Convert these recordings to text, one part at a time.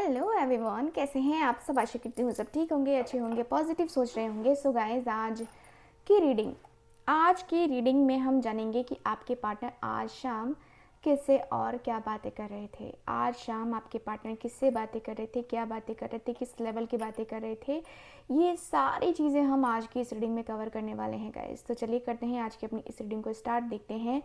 Hello everyone, कैसे हैं आप सब। आशा करती हूँ सब ठीक होंगे, अच्छे होंगे, पॉजिटिव सोच रहे होंगे। सो गाइस, आज की रीडिंग में हम जानेंगे कि आपके पार्टनर आज शाम किससे और क्या बातें कर रहे थे। आज शाम आपके पार्टनर किससे बातें कर रहे थे, क्या बातें कर रहे थे, किस लेवल की बातें कर रहे थे, ये सारी चीज़ें हम आज की इस रीडिंग में कवर करने वाले हैं गाइस। तो चलिए करते हैं आज की अपनी इस रीडिंग को स्टार्ट। देखते हैं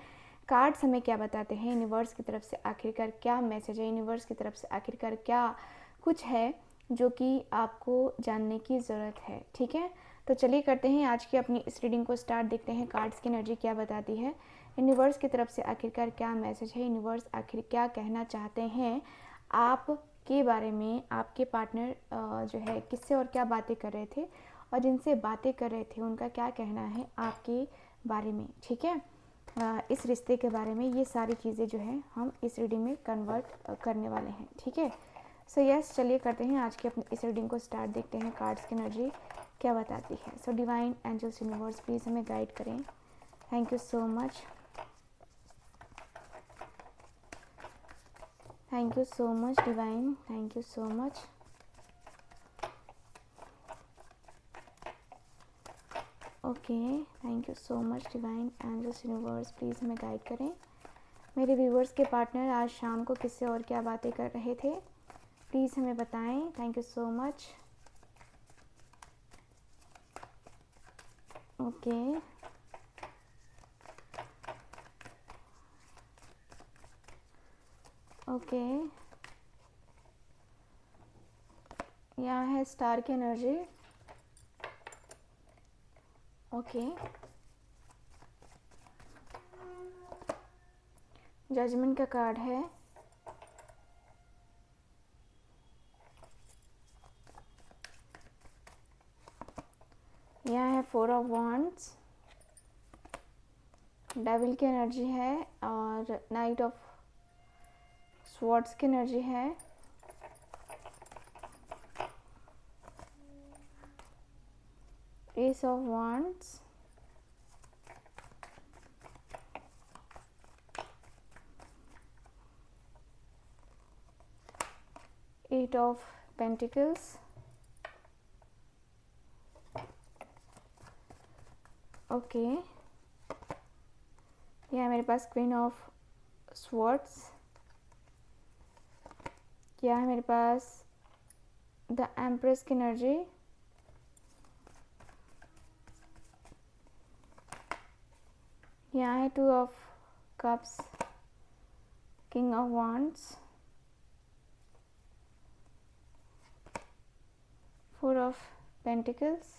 कार्ड्स हमें क्या बताते हैं, यूनिवर्स की तरफ से आखिरकार क्या मैसेज है, यूनिवर्स की तरफ से आखिरकार क्या कुछ है जो कि आपको जानने की ज़रूरत है। ठीक है, तो चलिए करते हैं आज की अपनी इस रीडिंग को स्टार्ट। देखते हैं कार्ड्स की एनर्जी क्या बताती है, यूनिवर्स की तरफ से आखिरकार क्या मैसेज है, यूनिवर्स आखिर क्या कहना चाहते हैं आप के बारे में। आपके पार्टनर जो है किससे और क्या बातें कर रहे थे, और जिनसे बातें कर रहे थे उनका क्या कहना है आपके बारे में। ठीक है, इस रिश्ते के बारे में ये सारी चीज़ें जो है हम इस रीडिंग में कन्वर्ट करने वाले हैं। ठीक है, सो यस, चलिए करते हैं आज की अपनी इस रीडिंग को स्टार्ट। देखते हैं कार्ड्स की एनर्जी क्या बताती है। So divine angels universe please हमें गाइड करें। Thank you so much, thank you so much divine, thank you so much. Okay, thank you so much divine angels universe please हमें guide करें। मेरे viewers के partner आज शाम को किससे और क्या बातें कर रहे थे, प्लीज़ हमें बताएं। Thank you so much. Okay, okay, यहाँ है स्टार की एनर्जी। ओके, जजमेंट का कार्ड है। यहाँ है फोर ऑफ वॉन्ड्स, डेविल की एनर्जी है, और नाइट ऑफ स्वॉर्ड्स की एनर्जी है। Ace of wands, eight of pentacles. Okay, यहाँ मेरे पास क्वीन ऑफ स्वॉर्ड्स, यहाँ है मेरे पास द एम्प्रेस की एनर्जी, यहाँ है two of cups, king of wands, four of pentacles,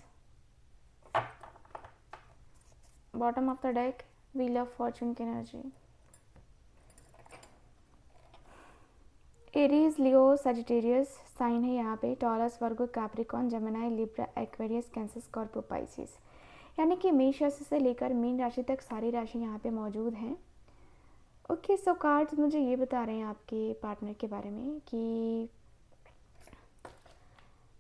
bottom of the deck wheel of fortune की energy. Aries, Leo, Sagittarius sign है यहाँ पे, Taurus, Virgo, Capricorn, Gemini, Libra, Aquarius, Cancer, Scorpio, Pisces, यानी कि मेष राशि से लेकर मीन राशि तक सारी राशि यहाँ पे मौजूद हैं। ओके, सो कार्ड्स मुझे ये बता रहे हैं आपके पार्टनर के बारे में कि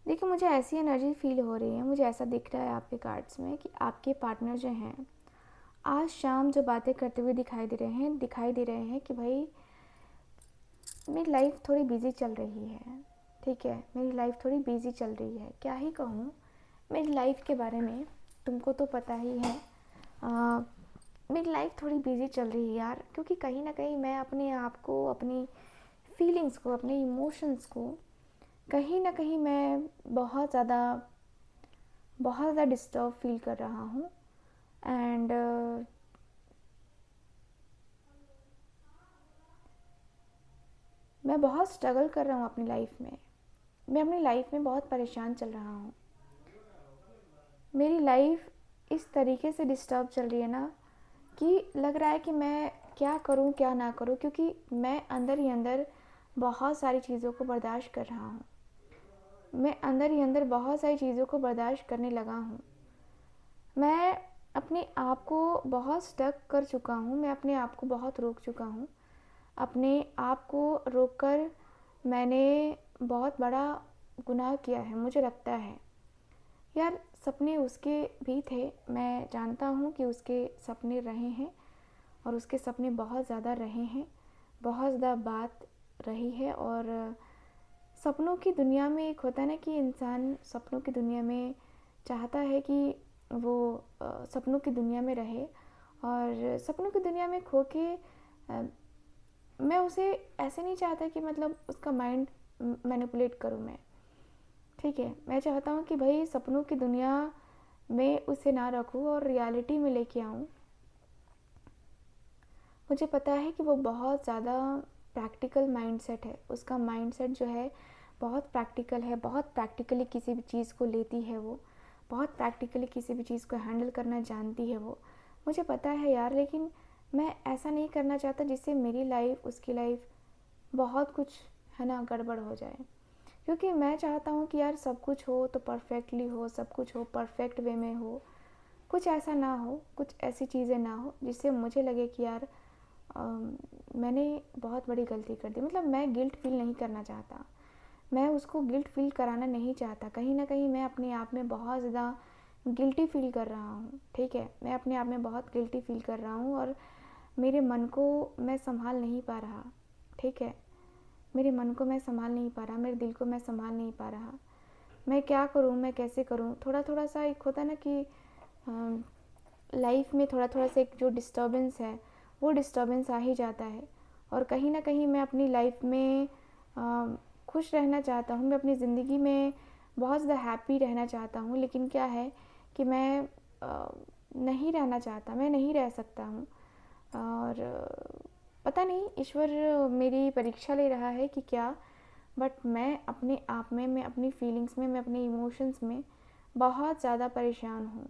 देखिए, मुझे ऐसी एनर्जी फील हो रही है, मुझे ऐसा दिख रहा है आपके कार्ड्स में कि आपके पार्टनर जो हैं आज शाम जो बातें करते हुए दिखाई दे रहे हैं कि भाई मेरी लाइफ थोड़ी बिजी चल रही है। ठीक है, मेरी लाइफ थोड़ी बिजी चल रही है, क्या ही कहूँ मेरी लाइफ के बारे में, तुमको तो पता ही है। मेरी लाइफ थोड़ी बिजी चल रही है यार, क्योंकि कहीं ना कहीं मैं अपने आप को, अपनी फीलिंग्स को, अपने इमोशंस को कहीं ना कहीं मैं बहुत ज़्यादा डिस्टर्ब फील कर रहा हूँ। एंड मैं बहुत स्ट्रगल कर रहा हूँ अपनी लाइफ में, मैं अपनी लाइफ में बहुत परेशान चल रहा हूँ। मेरी लाइफ इस तरीके से डिस्टर्ब चल रही है ना कि लग रहा है कि मैं क्या करूँ क्या ना करूँ, क्योंकि मैं अंदर ही अंदर बहुत सारी चीज़ों को बर्दाश्त कर रहा हूँ। मैं अंदर ही अंदर बहुत सारी चीज़ों को बर्दाश्त करने लगा हूँ। मैं अपने आप को बहुत स्टक कर चुका हूँ, मैं अपने आप को बहुत रोक चुका हूँ। अपने आप को रोककर मैंने बहुत बड़ा गुनाह किया है, मुझे लगता है यार। सपने उसके भी थे, मैं जानता हूँ कि उसके सपने रहे हैं, और उसके सपने बहुत ज़्यादा रहे हैं, बहुत ज़्यादा बात रही है, और सपनों की दुनिया में एक होता है ना कि इंसान सपनों की दुनिया में चाहता है कि वो सपनों की दुनिया में रहे, और सपनों की दुनिया में खो के मैं उसे ऐसे नहीं चाहता कि मतलब उसका माइंड मैनिपुलेट करूँ मैं। ठीक है, मैं चाहता हूँ कि भाई सपनों की दुनिया में उसे ना रखूँ और रियलिटी में लेके आऊँ। मुझे पता है कि वो बहुत ज़्यादा प्रैक्टिकल माइंडसेट है, उसका माइंडसेट जो है बहुत प्रैक्टिकल है, बहुत प्रैक्टिकली किसी भी चीज़ को लेती है वो, बहुत प्रैक्टिकली किसी भी चीज़ को हैंडल करना जानती है वो। मुझे पता है यार, लेकिन मैं ऐसा नहीं करना चाहता जिससे मेरी लाइफ उसकी लाइफ बहुत कुछ है ना गड़बड़ हो जाए। क्योंकि मैं चाहता हूँ कि यार सब कुछ हो तो परफेक्टली हो, सब कुछ हो परफेक्ट वे में हो। कुछ ऐसा ना हो, कुछ ऐसी चीज़ें ना हो जिससे मुझे लगे कि यार मैंने बहुत बड़ी गलती कर दी। मतलब मैं गिल्ट फील नहीं करना चाहता, मैं उसको गिल्ट फील कराना नहीं चाहता। कहीं ना कहीं मैं अपने आप में बहुत ज़्यादा गिल्टी फील कर रहा हूँ। ठीक है, मैं अपने आप में बहुत गिल्टी फील कर रहा हूँ, और मेरे मन को मैं संभाल नहीं पा रहा। ठीक है, मेरे मन को मैं संभाल नहीं पा रहा, मेरे दिल को मैं संभाल नहीं पा रहा। मैं क्या करूँ, मैं कैसे करूँ? थोड़ा थोड़ा सा एक होता है ना कि लाइफ में थोड़ा थोड़ा सा एक जो डिस्टर्बेंस है वो डिस्टर्बेंस आ ही जाता है। और कहीं ना कहीं मैं अपनी लाइफ में खुश रहना चाहता हूँ, मैं अपनी ज़िंदगी में बहुत ज़्यादा हैप्पी रहना चाहता हूँ, लेकिन क्या है कि मैं नहीं रहना चाहता, मैं नहीं रह सकता हूँ। और पता नहीं ईश्वर मेरी परीक्षा ले रहा है कि क्या, बट मैं अपने आप में, मैं अपनी फीलिंग्स में, मैं अपने इमोशंस में बहुत ज़्यादा परेशान हूँ।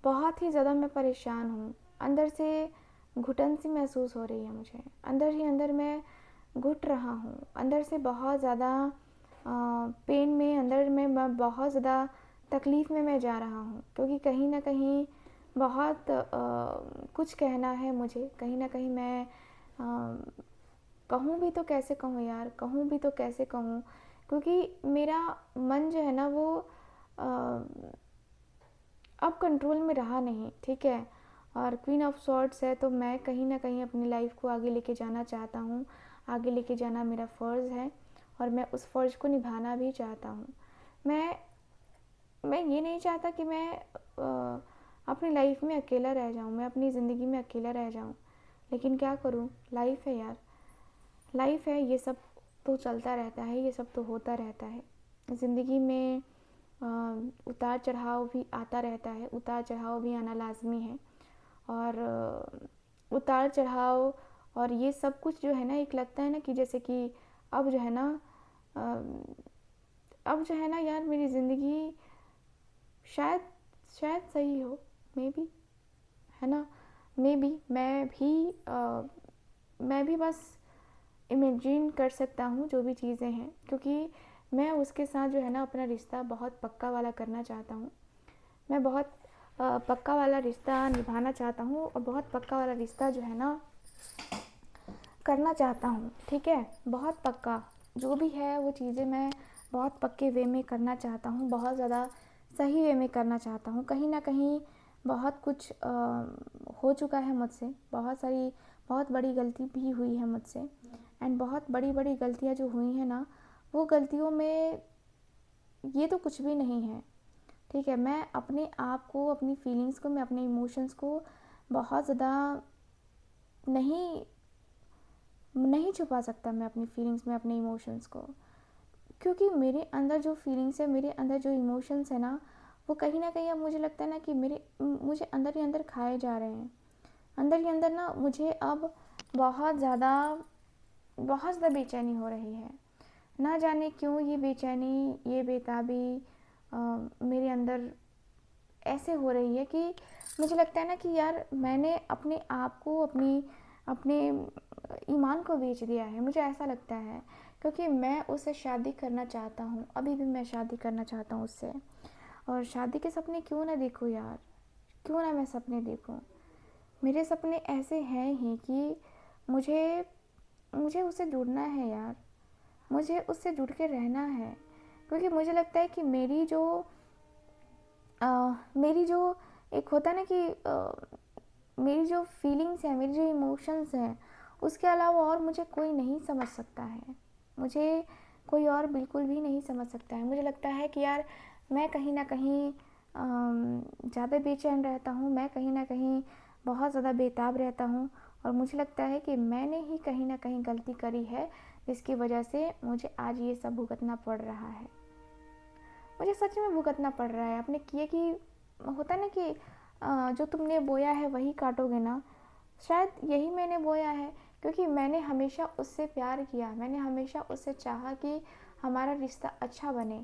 बहुत ही ज़्यादा मैं परेशान हूँ। अंदर से घुटन सी महसूस हो रही है मुझे, अंदर ही अंदर मैं घुट रहा हूँ, अंदर से बहुत ज़्यादा पेन में, अंदर में मैं बहुत ज़्यादा तकलीफ़ में मैं जा रहा हूँ। क्योंकि कहीं ना कहीं बहुत कुछ कहना है मुझे, कहीं ना कहीं मैं कहूँ भी तो कैसे कहूँ यार, कहूँ भी तो कैसे कहूँ? क्योंकि मेरा मन जो है ना वो अब कंट्रोल में रहा नहीं। ठीक है, और क्वीन ऑफ सॉर्ड्स है, तो मैं कहीं ना कहीं अपनी लाइफ को आगे लेके जाना चाहता हूँ। आगे लेके जाना मेरा फ़र्ज़ है, और मैं उस फ़र्ज़ को निभाना भी चाहता हूँ। मैं मैं ये नहीं चाहता कि मैं अपनी लाइफ में अकेला रह जाऊँ, मैं अपनी ज़िंदगी में अकेला रह जाऊँ। लेकिन क्या करूँ, लाइफ है यार, लाइफ है, ये सब तो चलता रहता है, ये सब तो होता रहता है। ज़िंदगी में उतार चढ़ाव भी आता रहता है, उतार चढ़ाव भी आना लाजमी है। और उतार चढ़ाव और ये सब कुछ जो है ना, एक लगता है ना कि जैसे कि अब जो है ना अब जो है ना यार, मेरी ज़िंदगी शायद शायद सही हो, मे बी, है ना, मे बी मैं भी बस इमेजिन कर सकता हूँ जो भी चीज़ें हैं। क्योंकि मैं उसके साथ जो है ना अपना रिश्ता बहुत पक्का वाला करना चाहता हूँ। मैं बहुत पक्का वाला रिश्ता निभाना चाहता हूँ, और बहुत पक्का वाला रिश्ता जो है ना करना चाहता हूँ। ठीक है, बहुत पक्का जो भी है वो चीज़ें मैं बहुत पक्के वे में करना चाहता हूँ, बहुत ज़्यादा सही वे में करना चाहता हूँ। कहीं ना कहीं बहुत कुछ हो चुका है मुझसे, बहुत बड़ी गलती भी हुई है मुझसे। एंड बहुत बड़ी बड़ी गलतियाँ जो हुई हैं ना, वो गलतियों में ये तो कुछ भी नहीं है। ठीक है, मैं अपने आप को, अपनी फीलिंग्स को, मैं अपने इमोशंस को बहुत ज़्यादा नहीं नहीं छुपा सकता मैं अपनी फीलिंग्स में, अपने इमोशंस को। क्योंकि मेरे अंदर जो फीलिंग्स है, मेरे अंदर जो इमोशंस है ना, वो कहीं ना कहीं अब मुझे लगता है ना कि मुझे अंदर ही अंदर खाए जा रहे हैं। अंदर ही अंदर ना मुझे अब बहुत ज़्यादा बेचैनी हो रही है। ना जाने क्यों ये बेचैनी, ये बेताबी मेरे अंदर ऐसे हो रही है कि मुझे लगता है ना कि यार मैंने अपने आप को, अपने ईमान को बेच दिया है, मुझे ऐसा लगता है। क्योंकि मैं उससे शादी करना चाहता हूँ, अभी भी मैं शादी करना चाहता हूँ उससे। और शादी के सपने क्यों ना देखूँ यार, क्यों ना मैं सपने देखूँ? मेरे सपने ऐसे हैं ही कि मुझे मुझे उससे जुड़ना है यार, मुझे उससे जुड़ के रहना है। क्योंकि मुझे लगता है कि मेरी जो एक होता है ना कि मेरी जो फीलिंग्स हैं, मेरी जो इमोशंस हैं, उसके अलावा और मुझे कोई नहीं समझ सकता है। मुझे कोई और बिल्कुल भी नहीं समझ सकता है। मुझे लगता है कि यार मैं कहीं न कहीं ज़्यादा बेचैन रहता हूँ, मैं कहीं न कहीं बहुत ज़्यादा बेताब रहता हूँ और मुझे लगता है कि मैंने ही कहीं न कहीं गलती करी है, जिसकी वजह से मुझे आज ये सब भुगतना पड़ रहा है। मुझे सच में भुगतना पड़ रहा है अपने किए की। होता है ना कि जो तुमने बोया है वही काटोगे ना। शायद यही मैंने बोया है, क्योंकि मैंने हमेशा उससे प्यार किया, मैंने हमेशा उससे चाहा कि हमारा रिश्ता अच्छा बने।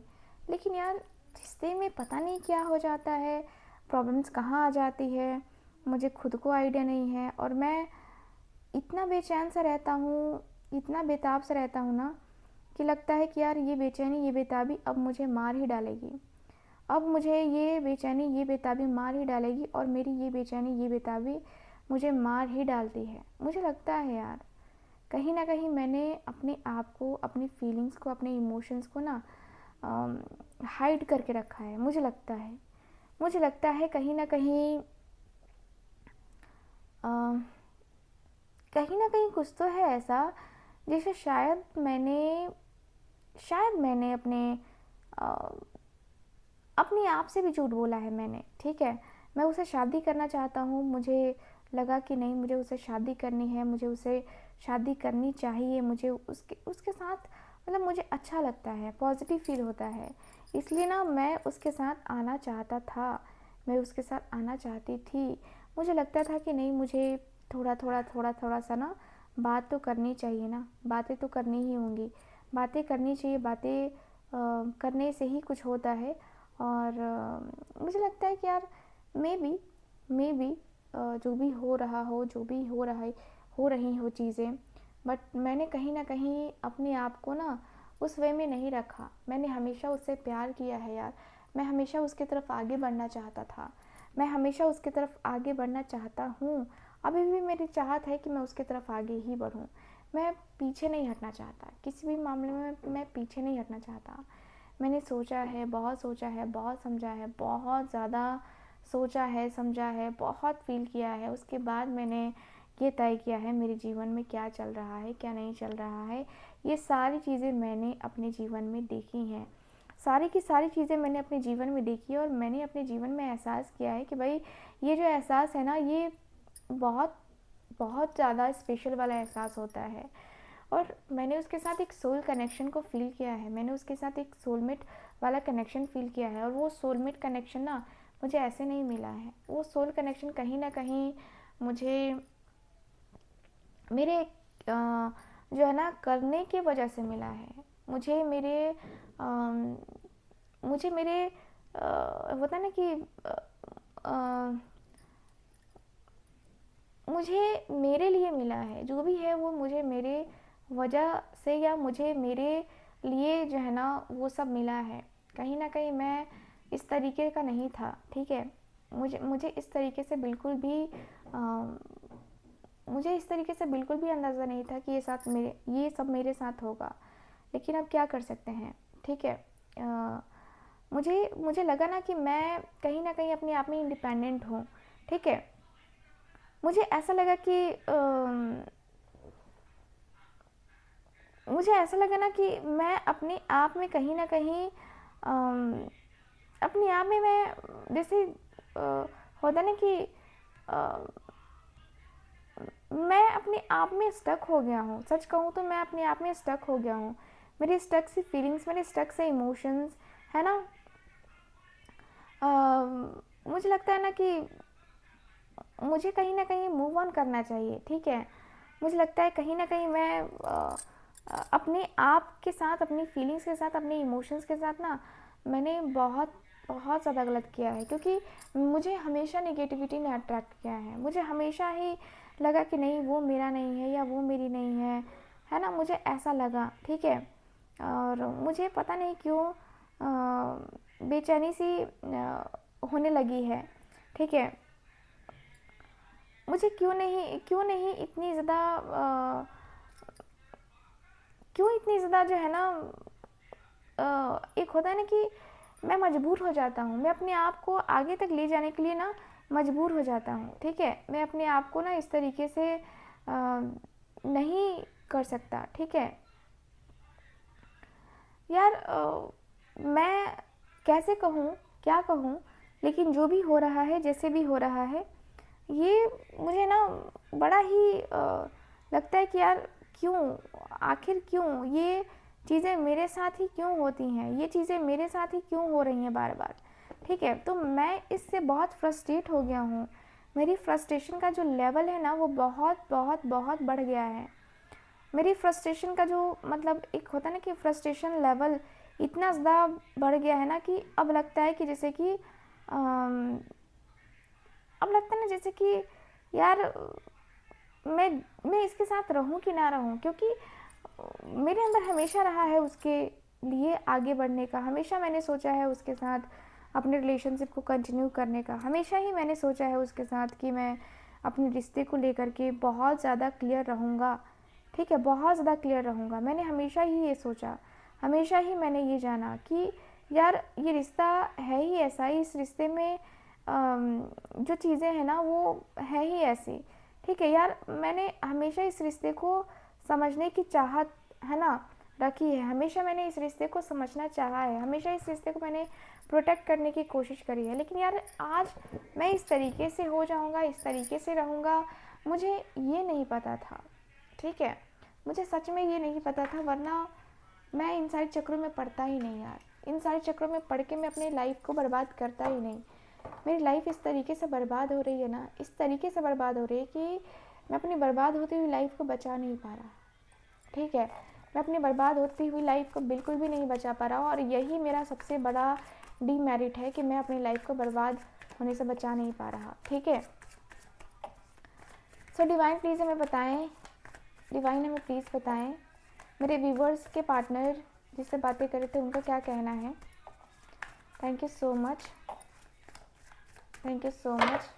लेकिन यार रिश्ते में पता नहीं क्या हो जाता है, प्रॉब्लम्स कहाँ आ जाती है, मुझे खुद को आइडिया नहीं है। और मैं इतना बेचैन सा रहता हूँ, इतना बेताब सा रहता हूँ ना, कि लगता है कि यार ये बेचैनी, ये बेताबी अब मुझे मार ही डालेगी। अब मुझे ये बेचैनी, ये बेताबी मार ही डालेगी और मेरी ये बेचैनी, ये बेताबी मुझे मार ही डालती है। मुझे लगता है यार कहीं ना कहीं मैंने अपने आप को, अपनी फीलिंग्स को, अपने इमोशंस को ना हाइड करके रखा है। मुझे लगता है अ, कहीं ना कहीं कुछ तो है ऐसा जिसे शायद मैंने अ, अपने आप से भी झूठ बोला है मैंने। ठीक है, मैं उसे शादी करना चाहता हूँ, मुझे लगा कि नहीं मुझे उसे शादी करनी है, मुझे उसे शादी करनी चाहिए, मुझे उसके उसके साथ मतलब मुझे अच्छा लगता है, पॉजिटिव फील होता है। इसलिए ना मैं उसके साथ आना चाहता था, मैं उसके साथ आना चाहती थी। मुझे लगता था कि नहीं मुझे थोड़ा सा ना बात तो करनी चाहिए ना, बातें तो करनी ही होंगी, बातें करनी चाहिए, बातें करने से ही कुछ होता है। और मुझे लगता है कि यार मे बी जो भी हो रहा हो, जो भी हो रही हो चीज़ें, बट मैंने कहीं ना कहीं अपने आप को ना उस वे में नहीं रखा। मैंने हमेशा उससे प्यार किया है यार, मैं हमेशा उसकी तरफ आगे बढ़ना चाहता था, मैं हमेशा उसकी तरफ आगे बढ़ना चाहता हूँ। अभी भी मेरी चाहत है कि मैं उसकी तरफ आगे ही बढ़ूँ। मैं पीछे नहीं हटना चाहता, किसी भी मामले में मैं पीछे नहीं हटना चाहता। मैंने सोचा है, बहुत सोचा है, बहुत समझा है, बहुत ज़्यादा सोचा है, समझा है, बहुत फ़ील किया है। उसके बाद मैंने ये तय किया है मेरे जीवन में क्या चल रहा है, क्या नहीं चल रहा है। ये सारी चीज़ें मैंने अपने जीवन में देखी हैं, सारी की सारी चीज़ें मैंने अपने जीवन में देखी है। और मैंने अपने जीवन में एहसास किया है कि भाई ये जो एहसास है ना, ये बहुत बहुत ज़्यादा स्पेशल वाला एहसास होता है। और मैंने उसके साथ एक सोल कनेक्शन को फ़ील किया है, मैंने उसके साथ एक सोलमेट वाला कनेक्शन फ़ील किया है। और वो सोलमेट कनेक्शन ना मुझे ऐसे नहीं मिला है, वो सोल कनेक्शन कहीं ना कहीं मुझे मेरे जो है ना करने की वजह से मिला है। मुझे मेरे अम, मुझे मेरे होता है ना कि मुझे मेरे लिए मिला है, जो भी है वो मुझे मेरे वजह से, या मुझे मेरे लिए जो है ना वो सब मिला है। कहीं ना कहीं मैं इस तरीके का नहीं था। ठीक है, मुझे मुझे इस तरीके से बिल्कुल भी मुझे इस तरीके से बिल्कुल भी अंदाज़ा नहीं था कि ये सब मेरे साथ होगा। लेकिन अब क्या कर सकते हैं। ठीक है, मुझे मुझे लगा ना कि मैं कहीं ना कहीं अपने आप में इंडिपेंडेंट हूँ। ठीक है, मुझे ऐसा लगा कि मुझे ऐसा लगा ना कि मैं अपने आप में कहीं ना कहीं अपने आप में मैं जैसे होता ना कि अ, मैं अपने आप में स्टक हो गया हूँ। सच कहूँ तो मैं अपने आप में स्टक हो गया हूँ। मेरी स्टक सी फीलिंग्स, मेरे स्टक से इमोशंस है ना। मुझे लगता है ना कि मुझे कहीं ना कहीं मूव ऑन करना चाहिए। ठीक है, मुझे लगता है कहीं ना कहीं मैं अपने आप के साथ, अपनी फीलिंग्स के साथ, अपने इमोशंस के साथ ना मैंने बहुत बहुत ज़्यादा गलत किया है। क्योंकि मुझे हमेशा नेगेटिविटी ने अट्रैक्ट किया है। मुझे हमेशा ही लगा कि नहीं वो मेरा नहीं है या वो मेरी नहीं है ना, मुझे ऐसा लगा। ठीक है, और मुझे पता नहीं क्यों बेचैनी सी होने लगी है। ठीक है, मुझे क्यों नहीं इतनी ज़्यादा क्यों इतनी ज़्यादा जो है ना एक होता है ना कि मैं मजबूर हो जाता हूँ, मैं अपने आप को आगे तक ले जाने के लिए ना मजबूर हो जाता हूँ। ठीक है, मैं अपने आप को ना इस तरीके से नहीं कर सकता। ठीक है, यार मैं कैसे कहूँ, क्या कहूँ, लेकिन जो भी हो रहा है, जैसे भी हो रहा है, ये मुझे ना बड़ा ही लगता है कि यार क्यों, आखिर क्यों ये चीज़ें मेरे साथ ही क्यों होती हैं, ये चीज़ें मेरे साथ ही क्यों हो रही हैं बार बार। ठीक है, तो मैं इससे बहुत फ्रस्ट्रेट हो गया हूँ। मेरी फ्रस्ट्रेशन का जो लेवल है ना वो बहुत बहुत बहुत बढ़ गया है। मेरी फ्रस्ट्रेशन का जो मतलब एक होता है ना कि फ्रस्ट्रेशन लेवल इतना ज़्यादा बढ़ गया है ना कि अब लगता है कि जैसे कि अब लगता है ना जैसे कि यार मैं मैं इसके साथ रहूं कि ना रहूं, क्योंकि मेरे अंदर हमेशा रहा है उसके लिए आगे बढ़ने का। हमेशा मैंने सोचा है उसके साथ अपने रिलेशनशिप को कंटिन्यू करने का। हमेशा ही मैंने सोचा है उसके साथ कि मैं अपने रिश्ते को लेकर के बहुत ज़्यादा क्लियर रहूँगा। ठीक है, बहुत ज़्यादा क्लियर रहूँगा। मैंने हमेशा ही ये सोचा, हमेशा ही मैंने ये जाना कि यार ये रिश्ता है ही ऐसा, इस रिश्ते में जो चीज़ें हैं ना वो है ही ऐसी। ठीक है यार, मैंने हमेशा इस रिश्ते को समझने की चाहत है ना रखी है। हमेशा मैंने इस रिश्ते को समझना चाहा है, हमेशा इस रिश्ते को मैंने प्रोटेक्ट करने की कोशिश करी है। लेकिन यार आज मैं इस तरीके से हो जाऊँगा, इस तरीके से रहूँगा, मुझे ये नहीं पता था। ठीक है, मुझे सच में ये नहीं पता था, वरना मैं इन सारे चक्रों में पड़ता ही नहीं यार। इन सारे चक्रों में पड़ के मैं अपनी लाइफ को बर्बाद करता ही नहीं। मेरी लाइफ इस तरीके से बर्बाद हो रही है ना, इस तरीके से बर्बाद हो रही है कि मैं अपनी बर्बाद होती हुई लाइफ को बचा नहीं पा रहा। ठीक है, मैं अपनी बर्बाद होती हुई लाइफ को बिल्कुल भी नहीं बचा पा रहा हूँ, और यही मेरा सबसे बड़ा डीमेरिट है कि मैं अपनी लाइफ को बर्बाद होने से बचा नहीं पा रहा। ठीक है, सो डिवाइन प्लीज़ हमें बताएं, डिवाइन हमें प्लीज़ बताएं मेरे व्यूवर्स के पार्टनर जिससे बातें कर रहे थे उनका क्या कहना है। Thank you so much, thank you so much,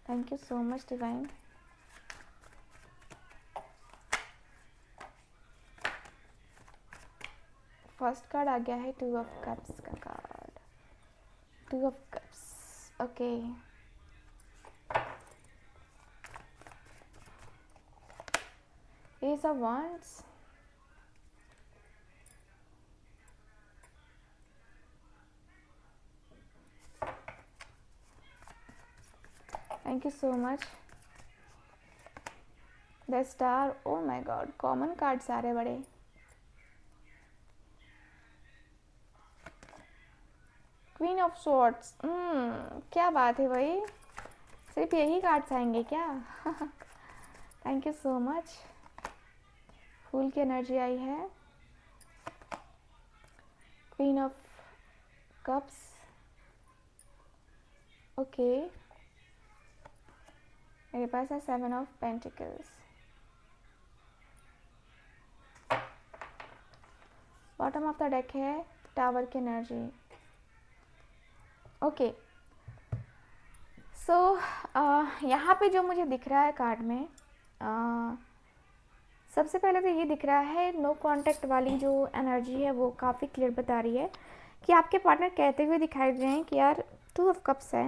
thank you so much divine. First card आ गया है 2 ऑफ कप्स का card, 2 of cups. Okay, ace of wands, thank you so much. The star, oh my god, common cards आ रहे बड़े। Queen of swords, क्या बात है भाई, सिर्फ यही कार्ड्स आएंगे क्या? Thank you so much. Fool की एनर्जी आई है, क्वीन ऑफ कप्स, ओके। मेरे पास है 7 of pentacles, bottom of the deck है टावर की एनर्जी, ओके। सो यहाँ पे जो मुझे दिख रहा है कार्ड में, सबसे पहले तो ये दिख रहा है नो कांटेक्ट वाली जो एनर्जी है वो काफ़ी क्लियर बता रही है कि आपके पार्टनर कहते हुए दिखाई दे रहे हैं कि यार 2 ऑफ कप्स है,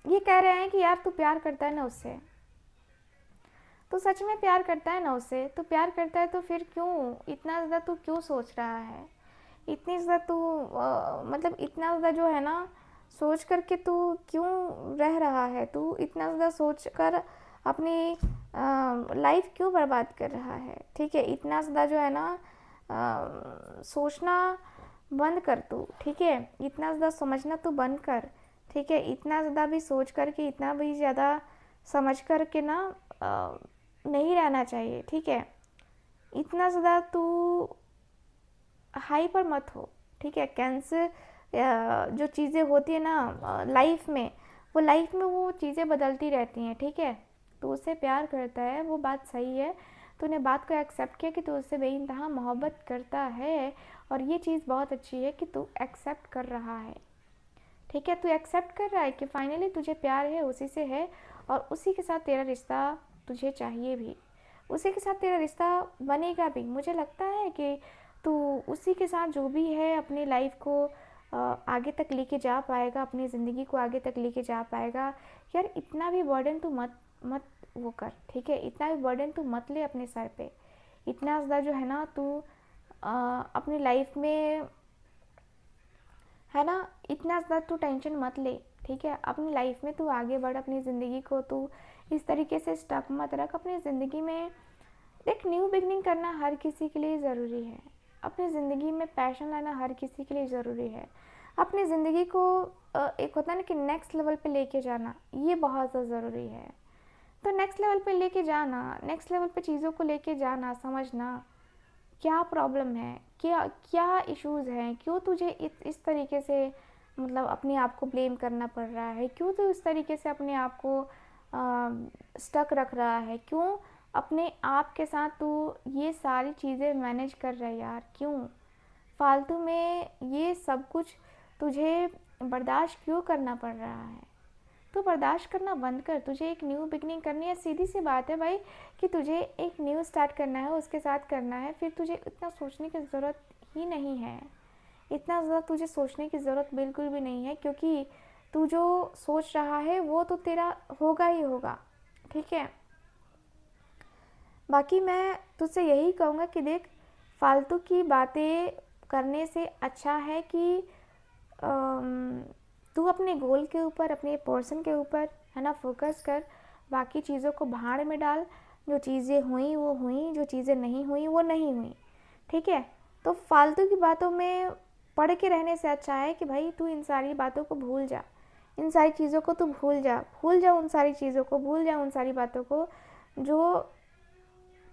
ये कह रहे हैं कि यार तू प्यार करता है ना उससे, तो सच में प्यार करता है ना उससे, तो प्यार करता है तो फिर क्यों इतना ज़्यादा तू क्यों सोच रहा है, इतनी ज़्यादा तू मतलब इतना ज़्यादा जो है ना सोच करके तू क्यों रह रहा है, तू इतना ज़्यादा सोच कर अपनी लाइफ क्यों बर्बाद कर रहा है। ठीक है, इतना ज़्यादा जो है ना सोचना बंद कर तू। ठीक है, इतना ज़्यादा समझना तू बंद कर। ठीक है, इतना ज़्यादा भी सोच करके, इतना भी ज़्यादा समझ करके ना नहीं रहना चाहिए। ठीक है, इतना ज़्यादा तू हाई पर मत हो। ठीक है, कैंसर जो चीज़ें होती है ना लाइफ में, वो लाइफ में वो चीज़ें बदलती रहती हैं। ठीक है, तो उससे प्यार करता है, वो बात सही है, तूने बात को एक्सेप्ट किया कि तू उससे बेइंतहा मोहब्बत करता है, और ये चीज़ बहुत अच्छी है कि तू एक्सेप्ट कर रहा है। ठीक है, तू एक्सेप्ट कर रहा है कि फाइनली तुझे प्यार है, उसी से है, और उसी के साथ तेरा रिश्ता तुझे चाहिए भी, उसी के साथ तेरा रिश्ता बनेगा भी। मुझे लगता है कि तू उसी के साथ जो भी है अपनी लाइफ को आगे तक लेके जा पाएगा, अपनी ज़िंदगी को आगे तक लेके जा पाएगा। यार इतना भी बर्डन तू मत वो कर, ठीक है। इतना भी बर्डन तू मत ले अपने सर पे, इतना ज़्यादा जो है ना तू अपनी लाइफ में, है ना, इतना ज़्यादा तू टेंशन मत ले, ठीक है। अपनी लाइफ में तू आगे बढ़, अपनी ज़िंदगी को तू इस तरीके से स्टक मत रख अपनी ज़िंदगी में। देख, न्यू बिगनिंग करना हर किसी के लिए ज़रूरी है, अपनी ज़िंदगी में पैशन लाना हर किसी के लिए ज़रूरी है। अपनी ज़िंदगी को एक होता है ना कि नेक्स्ट लेवल पे लेके जाना, ये बहुत ज़्यादा ज़रूरी है। तो नेक्स्ट लेवल पे लेके जाना, नेक्स्ट लेवल पे चीज़ों को लेके जाना, समझना क्या प्रॉब्लम है, क्या क्या इश्यूज़ हैं, क्यों तुझे इस तरीके से मतलब अपने आप को ब्लेम करना पड़ रहा है, क्यों तू इस तरीके से अपने आप को स्टक रख रहा है, क्यों अपने आप के साथ तू ये सारी चीज़ें मैनेज कर रहा है यार, क्यों फालतू में ये सब कुछ तुझे बर्दाश्त क्यों करना पड़ रहा है। तो बर्दाश्त करना बंद कर, तुझे एक न्यू बिगनिंग करनी है, सीधी सी बात है भाई कि तुझे एक न्यू स्टार्ट करना है, उसके साथ करना है, फिर तुझे इतना सोचने की ज़रूरत ही नहीं है, इतना ज़्यादा तुझे सोचने की ज़रूरत बिल्कुल भी नहीं है, क्योंकि तू जो सोच रहा है वो तो तेरा होगा ही होगा, ठीक है। बाकी मैं तुझसे यही कहूँगा कि देख, फालतू की बातें करने से अच्छा है कि तू अपने गोल के ऊपर, अपने पर्सन के ऊपर, है ना, फोकस कर, बाकी चीज़ों को भाड़ में डाल। जो चीज़ें हुई वो हुई, जो चीज़ें नहीं हुई वो नहीं हुई, ठीक है। तो फालतू की बातों में पड़ के रहने से अच्छा है कि भाई तू इन सारी बातों को भूल जा, इन सारी चीज़ों को तू भूल जा, भूल जा उन सारी चीज़ों को, भूल जा उन सारी बातों को जो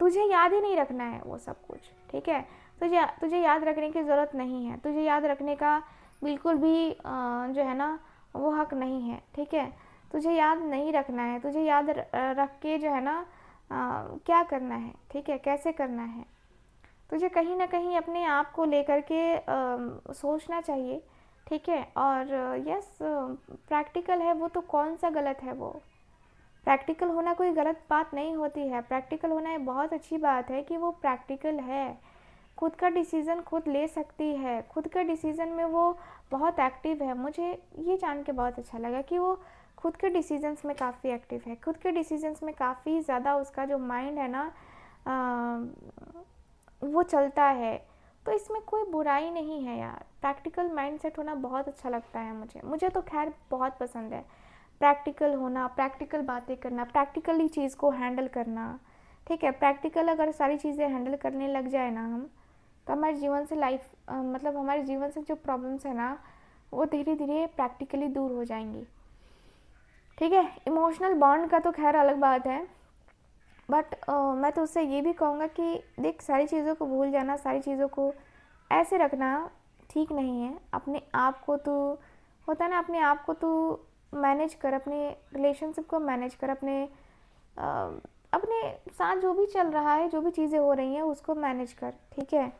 तुझे याद ही नहीं रखना है वो सब कुछ, ठीक है। तुझे तुझे याद रखने की ज़रूरत नहीं है, तुझे याद रखने का बिल्कुल भी जो है ना वो हक नहीं है, ठीक है। तुझे याद नहीं रखना है, तुझे याद रख के जो है ना क्या करना है, ठीक है, कैसे करना है, तुझे कहीं ना कहीं अपने आप को लेकर के सोचना चाहिए, ठीक है। और यस, प्रैक्टिकल है वो तो कौन सा गलत है, वो प्रैक्टिकल होना कोई गलत बात नहीं होती है, प्रैक्टिकल होना ये बहुत अच्छी बात है कि वो प्रैक्टिकल है, खुद का डिसीज़न खुद ले सकती है, खुद का डिसीज़न में वो बहुत एक्टिव है। मुझे ये जान के बहुत अच्छा लगा कि वो खुद के डिसीजंस में काफ़ी एक्टिव है, खुद के डिसीजंस में काफ़ी ज़्यादा उसका जो माइंड है ना वो चलता है। तो इसमें कोई बुराई नहीं है यार, प्रैक्टिकल माइंडसेट होना बहुत अच्छा लगता है मुझे तो खैर बहुत पसंद है प्रैक्टिकल होना, प्रैक्टिकल बातें करना, प्रैक्टिकली चीज़ को हैंडल करना, ठीक है। प्रैक्टिकल अगर सारी चीज़ें हैंडल करने लग जाए ना हम, तो हमारे जीवन से मतलब हमारे जीवन से जो प्रॉब्लम्स है ना वो धीरे धीरे प्रैक्टिकली दूर हो जाएंगी, ठीक है। इमोशनल बॉन्ड का तो खैर अलग बात है, बट मैं तो उससे ये भी कहूँगा कि देख, सारी चीज़ों को भूल जाना, सारी चीज़ों को ऐसे रखना ठीक नहीं है। अपने आप को तू, होता है ना, अपने आप को तू मैनेज कर, अपने रिलेशनशिप को मैनेज कर, अपने साथ जो भी चल रहा है, जो भी चीज़ें हो रही हैं उसको मैनेज कर, ठीक है।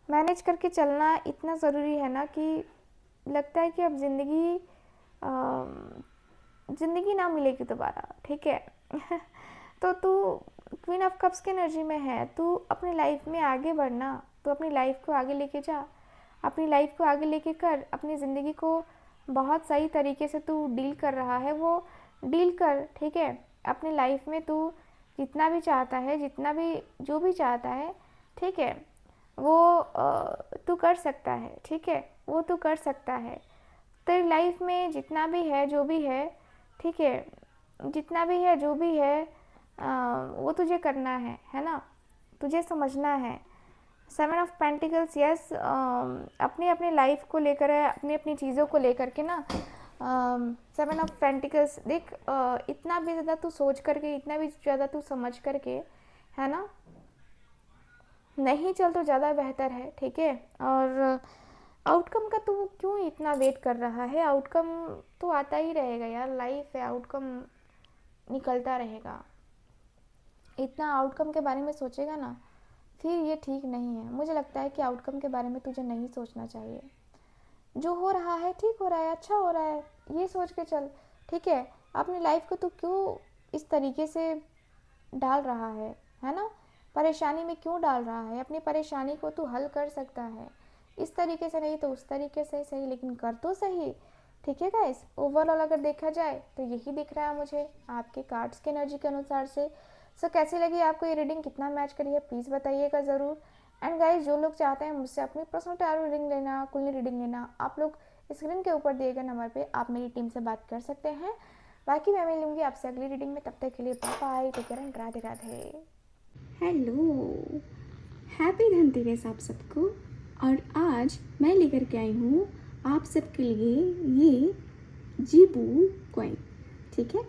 मैनेज करके चलना इतना ज़रूरी है ना कि लगता है कि अब ज़िंदगी ना मिलेगी दोबारा, ठीक है। तो तू क्वीन ऑफ कप्स की एनर्जी में है, तू अपनी लाइफ में आगे बढ़ना, तू अपनी लाइफ को आगे लेके जा, अपनी लाइफ को आगे लेके कर, अपनी ज़िंदगी को बहुत सही तरीके से तू डील कर रहा है वो डील कर, ठीक है। अपनी लाइफ में तू जितना भी चाहता है, जितना भी जो भी चाहता है, ठीक है, वो तू कर सकता है, ठीक है, वो तू कर सकता है। तेरी लाइफ में जितना भी है, जो भी है, ठीक है, जितना भी है, जो भी है, वो तुझे करना है ना, तुझे समझना है। 7 ऑफ पेंटिकल्स, यस, अपनी अपनी लाइफ को लेकर है, अपनी अपनी चीज़ों को लेकर के ना 7 ऑफ पेंटिकल्स, देख, इतना भी ज़्यादा तू सोच करके, इतना भी ज़्यादा तू समझ करके, है ना, नहीं चल तो ज़्यादा बेहतर है, ठीक है। और आउटकम का तू क्यों इतना वेट कर रहा है, आउटकम तो आता ही रहेगा यार, लाइफ है, आउटकम निकलता रहेगा। इतना आउटकम के बारे में सोचेगा ना फिर ये ठीक नहीं है। मुझे लगता है कि आउटकम के बारे में तुझे नहीं सोचना चाहिए, जो हो रहा है ठीक हो रहा है, अच्छा हो रहा है, ये सोच के चल, ठीक है। अपनी लाइफ को तू क्यों इस तरीके से डाल रहा है ना, परेशानी में क्यों डाल रहा है। अपनी परेशानी को तू हल कर सकता है, इस तरीके से नहीं तो उस तरीके से सही, लेकिन कर तो सही, ठीक है गाइस, ओवरऑल अगर देखा जाए तो यही दिख रहा है मुझे आपके कार्ड्स के एनर्जी के अनुसार से। सो कैसी लगी आपको ये रीडिंग, कितना मैच करी है प्लीज़ बताइएगा ज़रूर। एंड गाइस, जो लोग चाहते हैं मुझसे अपनी पर्सनल टैरो रीडिंग लेना, कुंडली रीडिंग लेना, आप लोग स्क्रीन के ऊपर दिए गए नंबर पे आप मेरी टीम से बात कर सकते हैं। बाकी मैं मिलूंगी आपसे अगली रीडिंग में, तब तक के लिए bye bye, take care and Radhe Radhe. Hello, happy Dhanteras आप सबको। और आज मैं लेकर के आई हूँ आप सबके लिए ये जीबू कॉइन। ठीक है,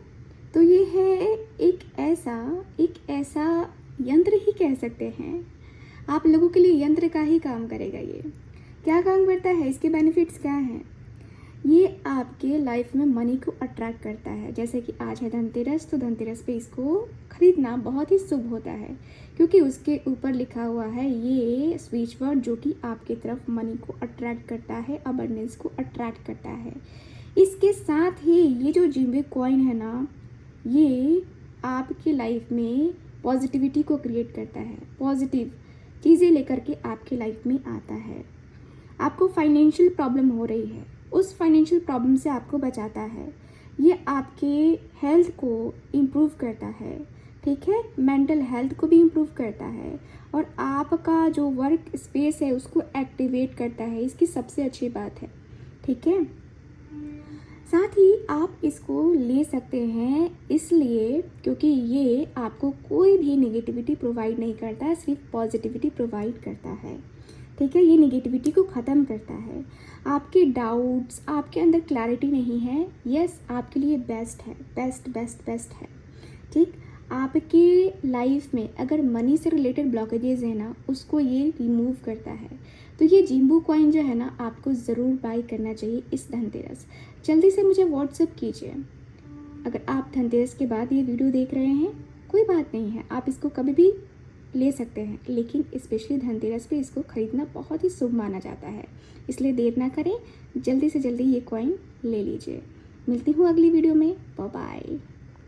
तो ये है एक ऐसा यंत्र ही कह सकते हैं, आप लोगों के लिए यंत्र का ही काम करेगा। ये क्या काम करता है, इसके बेनिफिट्स क्या हैं? ये आपके लाइफ में मनी को अट्रैक्ट करता है। जैसे कि आज है धनतेरस, तो धनतेरस पे इसको खरीदना बहुत ही शुभ होता है, क्योंकि उसके ऊपर लिखा हुआ है ये स्विच वर्ड, जो कि आपकी तरफ मनी को अट्रैक्ट करता है, अबंडेंस को अट्रैक्ट करता है। इसके साथ ही ये जो जिम्बे कॉइन है ना, ये आपकी लाइफ में पॉजिटिविटी को क्रिएट करता है, पॉजिटिव चीज़ें लेकर के आपकी लाइफ में आता है। आपको फाइनेंशियल प्रॉब्लम हो रही है, उस फाइनेंशियल प्रॉब्लम से आपको बचाता है। ये आपके हेल्थ को इम्प्रूव करता है, ठीक है, मेंटल हेल्थ को भी इम्प्रूव करता है, और आपका जो वर्क स्पेस है उसको एक्टिवेट करता है। इसकी सबसे अच्छी बात है, ठीक है। साथ ही आप इसको ले सकते हैं इसलिए क्योंकि ये आपको कोई भी नेगेटिविटी प्रोवाइड नहीं करता है, सिर्फ पॉजिटिविटी प्रोवाइड करता है। ठीक है, ये नेगेटिविटी को ख़त्म करता है। आपके डाउट्स, आपके अंदर क्लैरिटी नहीं है, यस आपके लिए बेस्ट है, बेस्ट है। ठीक, आपके लाइफ में अगर मनी से रिलेटेड ब्लॉकेजेस है ना, उसको ये रिमूव करता है। तो ये जिम्बू कॉइन जो है ना, आपको ज़रूर बाय करना चाहिए इस धनतेरस। जल्दी से मुझे व्हाट्सअप कीजिए। अगर आप धनतेरस के बाद ये वीडियो देख रहे हैं, कोई बात नहीं है, आप इसको कभी भी ले सकते हैं, लेकिन स्पेशली धनतेरस पे इसको खरीदना बहुत ही शुभ माना जाता है। इसलिए देर ना करें, जल्दी से जल्दी ये कॉइन ले लीजिए। मिलती हूँ अगली वीडियो में, बाय बाय।